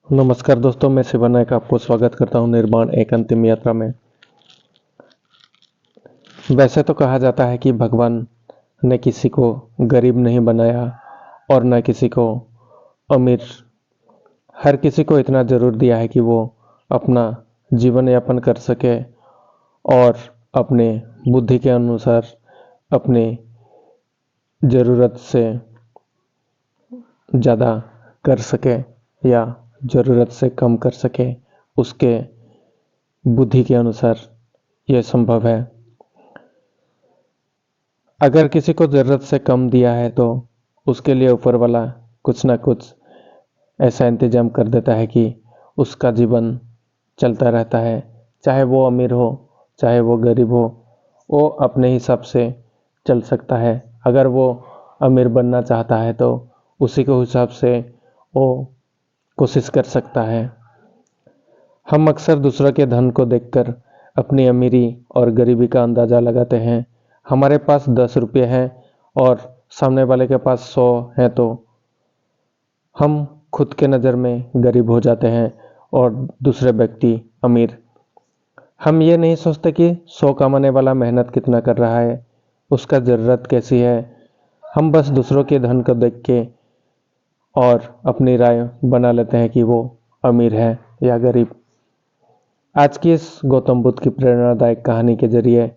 नमस्कार दोस्तों, मैं शिवा नायक आपको स्वागत करता हूं निर्माण एक अंतिम यात्रा में। वैसे तो कहा जाता है कि भगवान ने किसी को गरीब नहीं बनाया और न किसी को अमीर। हर किसी को इतना जरूर दिया है कि वो अपना जीवन यापन कर सके और अपने बुद्धि के अनुसार अपनी ज़रूरत से ज़्यादा कर सके या ज़रूरत से कम कर सके। उसके बुद्धि के अनुसार यह संभव है। अगर किसी को ज़रूरत से कम दिया है तो उसके लिए ऊपर वाला कुछ ना कुछ ऐसा इंतजाम कर देता है कि उसका जीवन चलता रहता है। चाहे वो अमीर हो, चाहे वो गरीब हो, वो अपने हिसाब से चल सकता है। अगर वो अमीर बनना चाहता है तो उसी के हिसाब से वो कोशिश कर सकता है। हम अक्सर दूसरों के धन को देखकर अपनी अमीरी और गरीबी का अंदाज़ा लगाते हैं। हमारे पास 10 रुपये हैं और सामने वाले के पास 100 हैं तो हम खुद के नज़र में गरीब हो जाते हैं और दूसरे व्यक्ति अमीर। हम ये नहीं सोचते कि 100 कमाने वाला मेहनत कितना कर रहा है, उसका ज़रूरत कैसी है। हम बस दूसरों के धन को देख के और अपनी राय बना लेते हैं कि वो अमीर है या गरीब। आज की इस गौतम बुद्ध की प्रेरणादायक कहानी के जरिए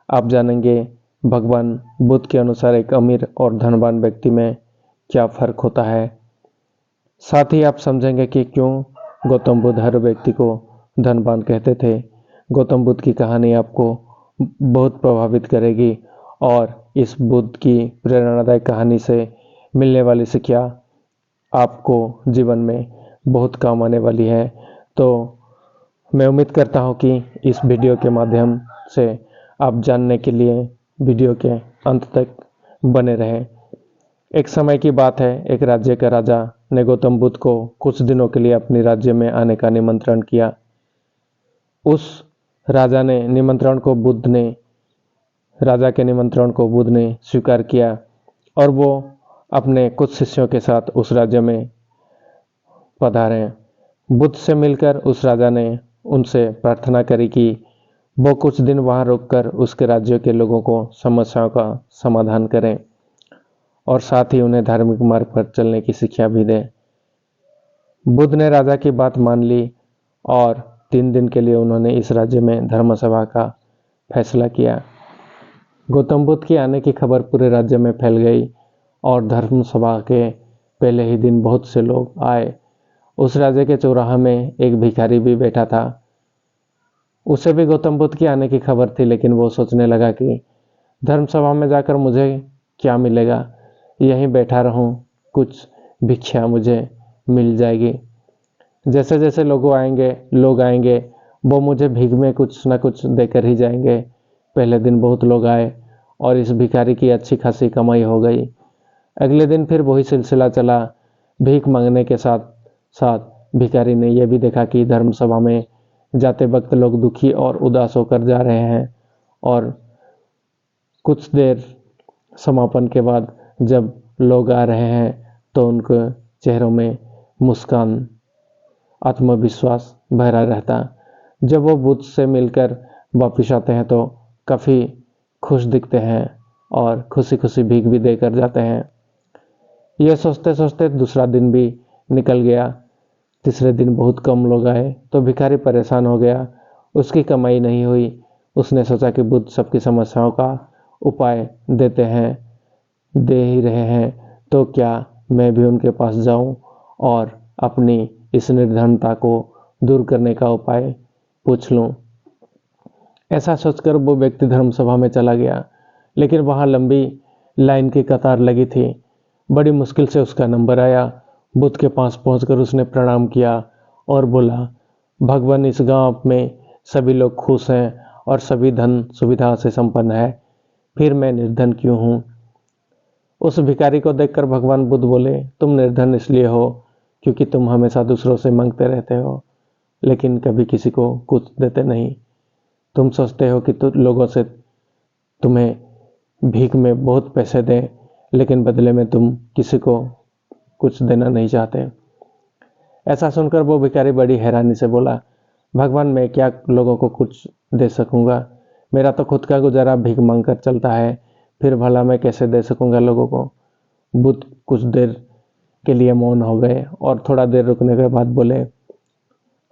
आप जानेंगे भगवान बुद्ध के अनुसार एक अमीर और धनवान व्यक्ति में क्या फ़र्क होता है। साथ ही आप समझेंगे कि क्यों गौतम बुद्ध हर व्यक्ति को धनवान कहते थे। गौतम बुद्ध की कहानी आपको बहुत प्रभावित करेगी और इस बुद्ध की प्रेरणादायक कहानी से मिलने वाली शिक्षा आपको जीवन में बहुत काम आने वाली है। तो मैं उम्मीद करता हूं कि इस वीडियो के माध्यम से आप जानने के लिए वीडियो के अंत तक बने रहें। एक समय की बात है, एक राज्य का राजा ने गौतम बुद्ध को कुछ दिनों के लिए अपने राज्य में आने का निमंत्रण किया। उस राजा के निमंत्रण को बुद्ध ने स्वीकार किया और वो अपने कुछ शिष्यों के साथ उस राज्य में पधारे। बुद्ध से मिलकर उस राजा ने उनसे प्रार्थना करी कि वो कुछ दिन वहां रुककर उसके राज्य के लोगों को समस्याओं का समाधान करें और साथ ही उन्हें धार्मिक मार्ग पर चलने की शिक्षा भी दें। बुद्ध ने राजा की बात मान ली और 3 दिन के लिए उन्होंने इस राज्य में धर्म सभा का फैसला किया। गौतम बुद्ध के आने की खबर पूरे राज्य में फैल गई और धर्म सभा के पहले ही दिन बहुत से लोग आए। उस राज्य के चौराहा में एक भिखारी भी बैठा था। उसे भी गौतम बुद्ध के आने की खबर थी, लेकिन वो सोचने लगा कि धर्म सभा में जाकर मुझे क्या मिलेगा, यहीं बैठा रहूं, कुछ भिक्षा मुझे मिल जाएगी। जैसे जैसे लोग आएंगे वो मुझे भीख में कुछ ना कुछ देकर ही जाएंगे। पहले दिन बहुत लोग आए और इस भिखारी की अच्छी खासी कमाई हो गई। अगले दिन फिर वही सिलसिला चला। भीख मांगने के साथ साथ भिखारी ने यह भी देखा कि धर्म सभा में जाते वक्त लोग दुखी और उदास होकर जा रहे हैं और कुछ देर समापन के बाद जब लोग आ रहे हैं तो उनके चेहरों में मुस्कान, आत्मविश्वास भरा रहता। जब वो बुद्ध से मिलकर वापिस आते हैं तो काफ़ी खुश दिखते हैं और खुशी खुशी भीख भी देकर जाते हैं। यह सोचते सोचते दूसरा दिन भी निकल गया। तीसरे दिन बहुत कम लोग आए तो भिखारी परेशान हो गया। उसकी कमाई नहीं हुई। उसने सोचा कि बुद्ध सबकी समस्याओं का उपाय दे ही रहे हैं तो क्या मैं भी उनके पास जाऊं और अपनी इस निर्धनता को दूर करने का उपाय पूछ लूं। ऐसा सोचकर वो व्यक्ति धर्म सभा में चला गया, लेकिन वहां लंबी लाइन की कतार लगी थी। बड़ी मुश्किल से उसका नंबर आया। बुद्ध के पास पहुंचकर उसने प्रणाम किया और बोला, भगवान, इस गांव में सभी लोग खुश हैं और सभी धन सुविधा से संपन्न है, फिर मैं निर्धन क्यों हूँ। उस भिखारी को देखकर भगवान बुद्ध बोले, तुम निर्धन इसलिए हो क्योंकि तुम हमेशा दूसरों से मांगते रहते हो, लेकिन कभी किसी को कुछ देते नहीं। तुम सोचते हो कि लोगों से तुम्हें भीख में बहुत पैसे दें, लेकिन बदले में तुम किसी को कुछ देना नहीं चाहते। ऐसा सुनकर वो भिखारी बड़ी हैरानी से बोला, भगवान मैं क्या लोगों को कुछ दे सकूंगा, मेरा तो खुद का गुजारा भीख मांग कर चलता है, फिर भला मैं कैसे दे सकूंगा लोगों को। बुद्ध कुछ देर के लिए मौन हो गए और थोड़ा देर रुकने के बाद बोले,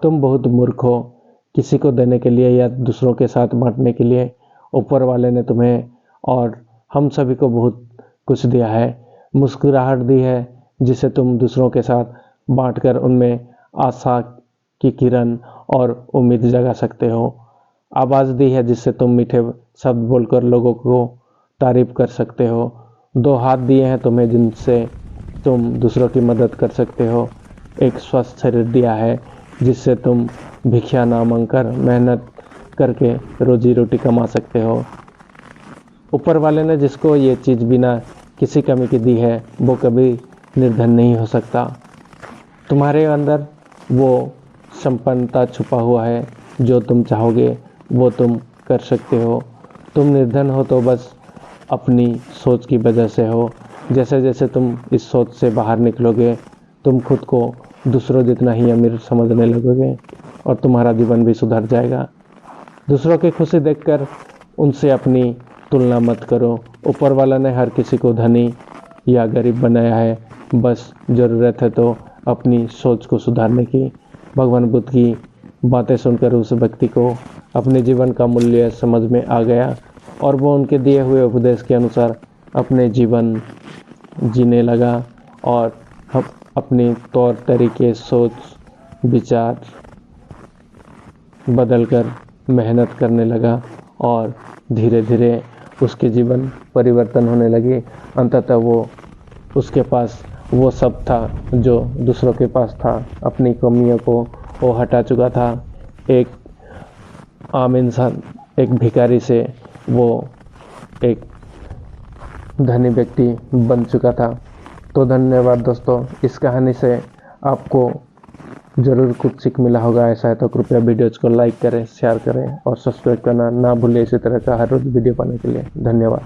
तुम बहुत मूर्ख हो, किसी को देने के लिए या दूसरों के साथ बांटने के लिए ऊपर वाले ने तुम्हें और हम सभी को बहुत कुछ दिया है, मुस्कुराहट दी है जिसे तुम दूसरों के साथ बांटकर उनमें आशा की किरण और उम्मीद जगा सकते हो, आवाज़ दी है जिससे तुम मीठे शब्द बोलकर लोगों को तारीफ कर सकते हो, 2 हाथ दिए हैं तुम्हें जिनसे तुम दूसरों की मदद कर सकते हो, एक स्वस्थ शरीर दिया है जिससे तुम भिक्षा ना मांगकर मेहनत करके रोजी रोटी कमा सकते हो। ऊपर वाले ने जिसको ये चीज़ बिना किसी कमी की दी है वो कभी निर्धन नहीं हो सकता। तुम्हारे अंदर वो संपन्नता छुपा हुआ है, जो तुम चाहोगे वो तुम कर सकते हो। तुम निर्धन हो तो बस अपनी सोच की वजह से हो। जैसे जैसे तुम इस सोच से बाहर निकलोगे तुम खुद को दूसरों जितना ही अमीर समझने लगोगे और तुम्हारा जीवन भी सुधर जाएगा। दूसरों की खुशी देखकर उनसे अपनी तुलना मत करो। ऊपर वाला ने हर किसी को धनी या गरीब बनाया है, बस ज़रूरत है तो अपनी सोच को सुधारने की। भगवान बुद्ध की बातें सुनकर उस व्यक्ति को अपने जीवन का मूल्य समझ में आ गया और वो उनके दिए हुए उपदेश के अनुसार अपने जीवन जीने लगा और हम अपने तौर तरीके, सोच, विचार बदलकर मेहनत करने लगा और धीरे धीरे उसके जीवन परिवर्तन होने लगे। अंततः वो उसके पास वो सब था जो दूसरों के पास था। अपनी कमियों को वो हटा चुका था। एक आम इंसान, एक भिखारी से वो एक धनी व्यक्ति बन चुका था। तो धन्यवाद दोस्तों, इस कहानी से आपको ज़रूर कुछ सीख मिला होगा। ऐसा है तो कृपया वीडियोज़ को लाइक करें, शेयर करें और सब्सक्राइब करना ना भूलें इसी तरह का हर रोज़ वीडियो पाने के लिए। धन्यवाद।